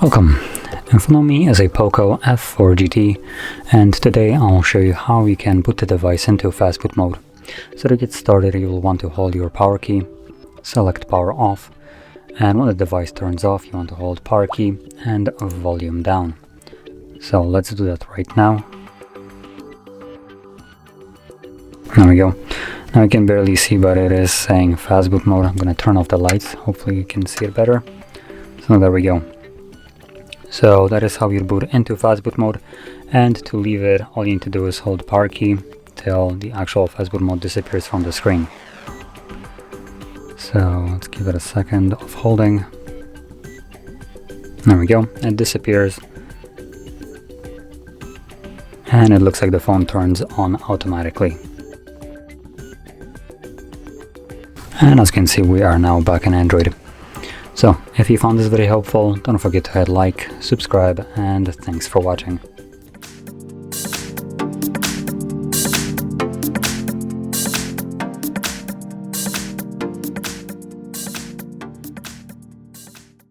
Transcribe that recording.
Welcome. In front of me is a POCO F4 GT, and today I'll show you how you can put the device into Fastboot mode. So to get started, you will want to hold your power key, select power off, and when the device turns off you want to hold power key and volume down. So let's do that right now. There we go. Now you can barely see, but it is saying Fastboot mode. I'm going to turn off the lights, hopefully you can see it better. So there we go. So that is how you boot into Fastboot mode, and to leave it, all you need to do is hold power key till the actual Fastboot mode disappears from the screen. So let's give it a second of holding. There we go, it disappears. And it looks like the phone turns on automatically. And as you can see, we are now back in Android. So, if you found this very helpful, don't forget to hit like, subscribe, and thanks for watching.